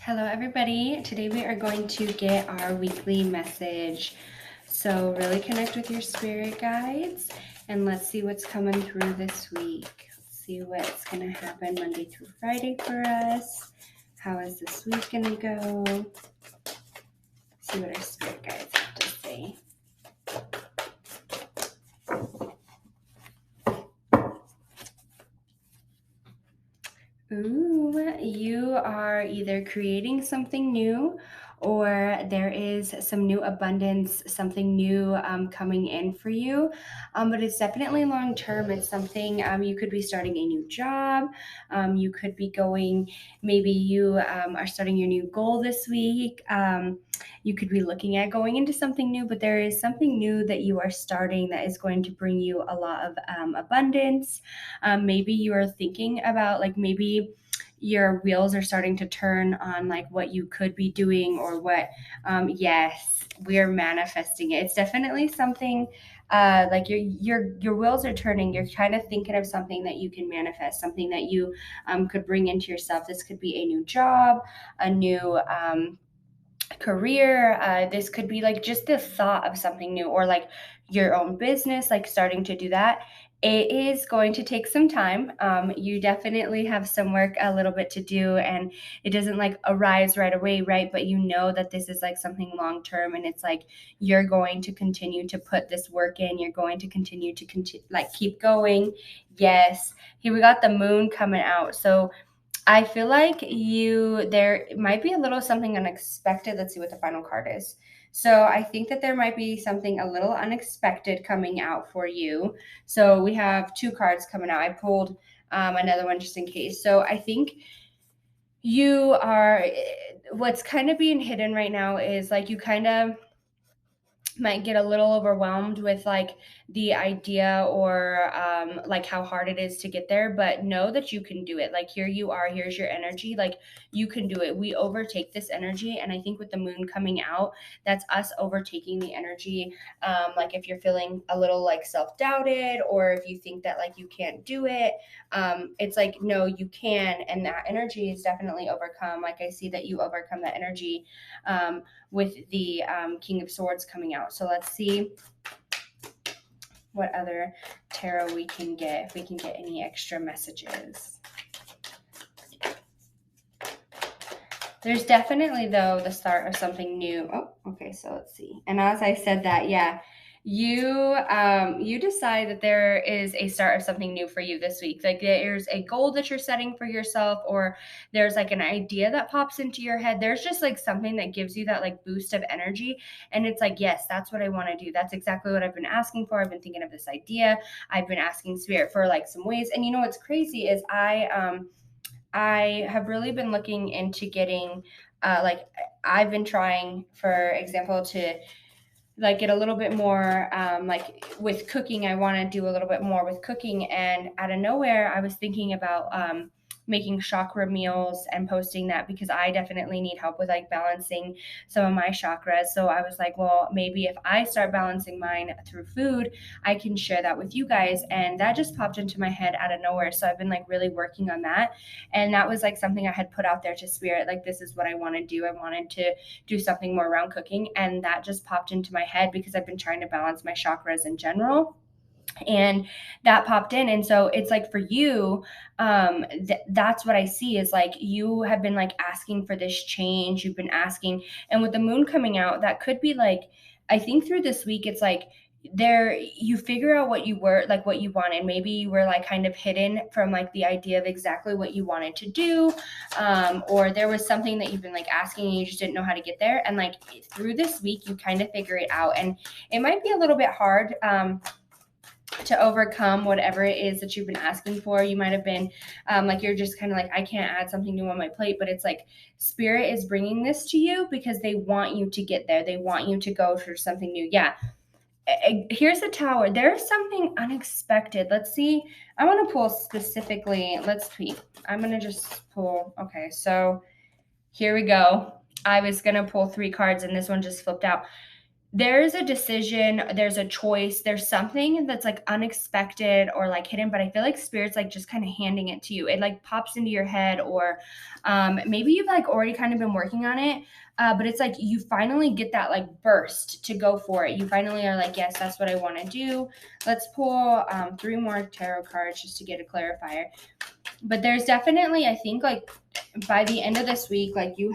Hello everybody. Today we are going to get our weekly message. So really connect with your spirit guides and let's see what's coming through this week. Let's see what's going to happen Monday through Friday for us. How is this week going to go? See what our spirit guides have to say. Ooh, you are either creating something new or there is some new abundance, something new coming in for you. But it's definitely long term. It's something you could be starting a new job. You could be going, maybe you are starting your new goal this week. You could be looking at going into something new, but there is something new that you are starting that is going to bring you a lot of abundance. Maybe you are thinking about maybe your wheels are starting to turn on like what you could be doing or what yes, we're manifesting it. It's definitely something like your wheels are turning. You're kind of thinking of something that you can manifest, something that you could bring into yourself. This could be a new job, a new career. This could be like just the thought of something new or like your own business, like starting to do that. It is going to take some time. You definitely have some work a little bit to do and it doesn't like arise right away, right? But you know that this is like something long term and it's like you're going to continue to put this work in. You're going to continue to like keep going. Yes. Here we got the moon coming out. So I feel like there might be a little something unexpected. Let's see what the final card is. So I think that there might be something a little unexpected coming out for you. So we have two cards coming out. I pulled another one just in case. So I think what's kind of being hidden right now is like you kind of might get a little overwhelmed with like the idea or like how hard it is to get there, but know that you can do it. Like here you are, here's your energy, like you can do it. We overtake this energy, and I think with the moon coming out, that's us overtaking the energy. Like if you're feeling a little like self-doubted or if you think that like you can't do it, it's like no, you can, and that energy is definitely overcome. Like I see that you overcome that energy with the King of Swords coming out. So let's see what other tarot we can get, if we can get any extra messages. There's definitely, though, the start of something new. Oh, okay, so let's see. And as I said that, yeah, you decide that there is a start of something new for you this week. Like there's a goal that you're setting for yourself, or there's like an idea that pops into your head. There's just like something that gives you that like boost of energy, and it's like, yes, that's what I want to do. That's exactly what I've been asking for. I've been thinking of this idea. I've been asking spirit for like some ways. And you know what's crazy is I have really been looking into getting like I've been trying, for example, to like get a little bit more like with cooking. I want to do a little bit more with cooking, and out of nowhere I was thinking about making chakra meals and posting that, because I definitely need help with like balancing some of my chakras. So I was like, well, maybe if I start balancing mine through food, I can share that with you guys. And that just popped into my head out of nowhere. So I've been like really working on that, and that was like something I had put out there to spirit, like this is what I want to do. I wanted to do something more around cooking, and that just popped into my head because I've been trying to balance my chakras in general, and that popped in. And so it's like for you, that's what I see is like you have been like asking for this change. You've been asking, and with the moon coming out, that could be like, I think through this week it's like there you figure out what you were like, what you wanted. Maybe you were like kind of hidden from like the idea of exactly what you wanted to do, or there was something that you've been like asking and you just didn't know how to get there, and like through this week you kind of figure it out. And it might be a little bit hard to overcome whatever it is that you've been asking for. You might have been like, you're just kind of like, I can't add something new on my plate, but it's like spirit is bringing this to you because they want you to get there. They want you to go for something new. Yeah. Here's the tower. There's something unexpected. Let's see. I want to pull specifically. Let's tweet. I'm going to just pull. Okay. So here we go. I was going to pull 3 cards and this one just flipped out. there's a decision, there's a choice, there's something that's like unexpected or like hidden, but I feel like spirit's like just kind of handing it to you. It like pops into your head, or maybe you've like already kind of been working on it, but it's like you finally get that like burst to go for it. You finally are like, yes, that's what I want to do. Let's pull 3 more tarot cards just to get a clarifier. But there's definitely, I think, like by the end of this week, like you've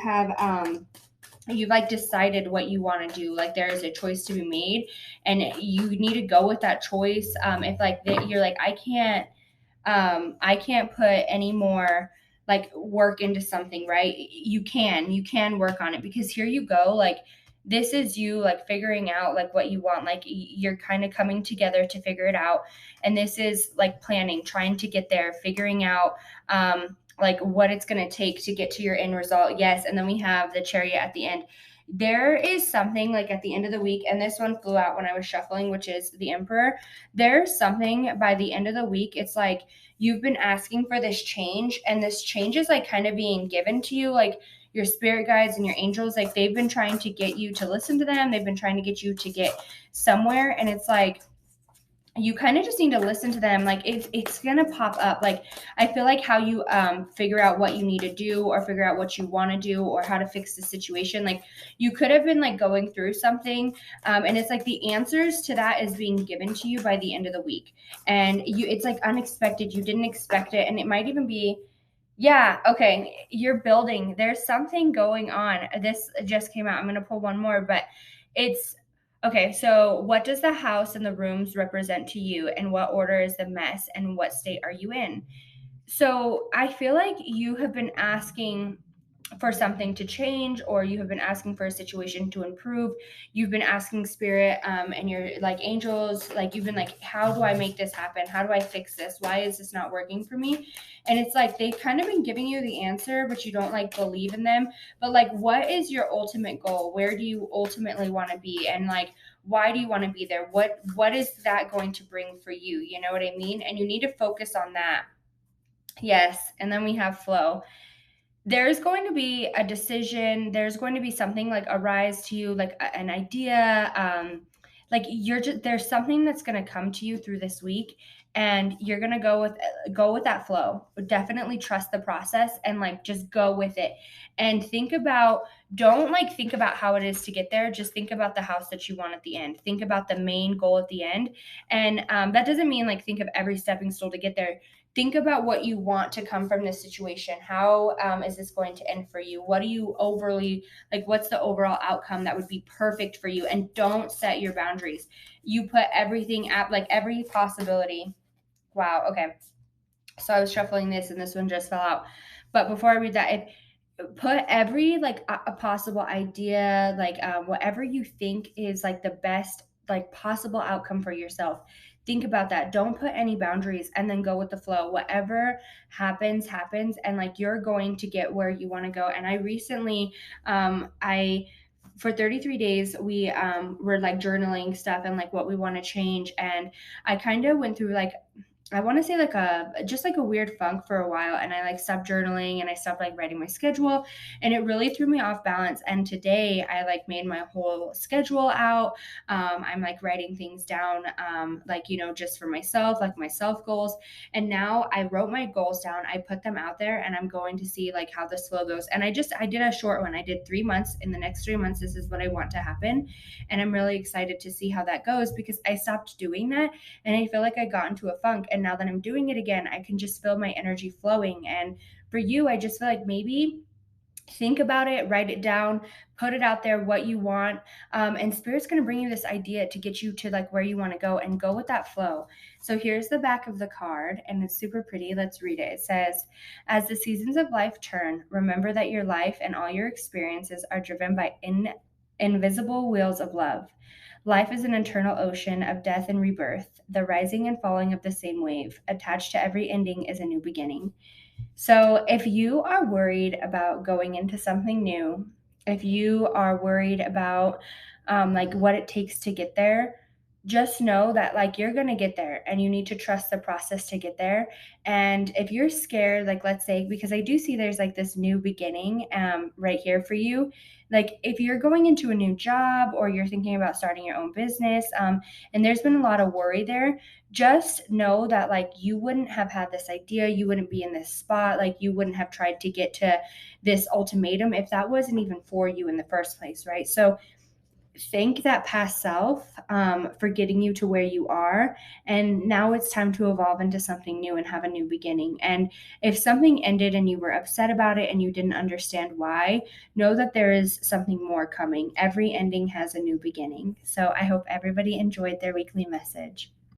like decided what you want to do. Like there is a choice to be made, and you need to go with that choice. If like you're like, I can't put any more like work into something, right? You can work on it, because here you go, like this is you like figuring out like what you want. Like you're kind of coming together to figure it out, and this is like planning, trying to get there, figuring out like what it's going to take to get to your end result. Yes. And then we have the chariot at the end. There is something like at the end of the week, and this one flew out when I was shuffling, which is the emperor. There's something by the end of the week, it's like you've been asking for this change, and this change is like kind of being given to you. Like your spirit guides and your angels, like they've been trying to get you to listen to them, they've been trying to get you to get somewhere, and it's like you kind of just need to listen to them. Like it's gonna pop up. Like I feel like how you figure out what you need to do, or figure out what you want to do, or how to fix the situation. Like you could have been like going through something, and it's like the answers to that is being given to you by the end of the week, and it's like unexpected, you didn't expect it, and it might even be, yeah, okay, you're building, there's something going on. This just came out, I'm going to pull one more, but it's okay. So what does the house and the rooms represent to you, and what order is the mess, and what state are you in? So I feel like you have been asking for something to change, or you have been asking for a situation to improve. You've been asking spirit, and your like angels, like you've been like, how do I make this happen? How do I fix this? Why is this not working for me? And it's like they've kind of been giving you the answer, but you don't like believe in them. But like, what is your ultimate goal? Where do you ultimately want to be? And like, why do you want to be there? What is that going to bring for you? You know what I mean? And you need to focus on that. Yes. And then we have flow. There's going to be a decision, there's going to be something like arise to you, like an idea, like you're just, there's something that's going to come to you through this week, and you're going to go with that flow. Definitely trust the process, and like just go with it, and think about, don't like think about how it is to get there, just think about the house that you want at the end, think about the main goal at the end. And that doesn't mean like think of every stepping stone to get there. Think about what you want to come from this situation. How is this going to end for you? What do you overly like? What's the overall outcome that would be perfect for you? And don't set your boundaries. You put everything at like every possibility. Wow. Okay. So I was shuffling this, and this one just fell out. But before I read that, if put every like a possible idea, like whatever you think is like the best like possible outcome for yourself, think about that. Don't put any boundaries, and then go with the flow. Whatever happens, and like you're going to get where you want to go. And I recently I for 33 days we were like journaling stuff, and like what we want to change, and I kind of went through like, I want to say like just like a weird funk for a while, and I like stopped journaling, and I stopped like writing my schedule, and it really threw me off balance. And today I like made my whole schedule out. I'm like writing things down, like, you know, just for myself, like my self goals. And now I wrote my goals down, I put them out there, and I'm going to see like how this flow goes. And I did a short one. I did 3 months. In the next 3 months, this is what I want to happen. And I'm really excited to see how that goes, because I stopped doing that, and I feel like I got into a funk. And now that I'm doing it again, I can just feel my energy flowing. And for you, I just feel like maybe think about it, write it down, put it out there, what you want. And spirit's going to bring you this idea to get you to like where you want to go, and go with that flow. So here's the back of the card, and it's super pretty. Let's read it. It says, as the seasons of life turn, remember that your life and all your experiences are driven by invisible wheels of love. Life is an eternal ocean of death and rebirth, the rising and falling of the same wave. Attached to every ending is a new beginning. So if you are worried about going into something new, if you are worried about like what it takes to get there, just know that like you're going to get there and you need to trust the process to get there. And if you're scared, like let's say, because I do see there's like this new beginning right here for you, like if you're going into a new job or you're thinking about starting your own business, and there's been a lot of worry there, just know that like you wouldn't have had this idea, you wouldn't be in this spot, like you wouldn't have tried to get to this ultimatum if that wasn't even for you in the first place, right? So thank that past self for getting you to where you are. And now it's time to evolve into something new and have a new beginning. And if something ended and you were upset about it and you didn't understand why, know that there is something more coming. Every ending has a new beginning. So I hope everybody enjoyed their weekly message.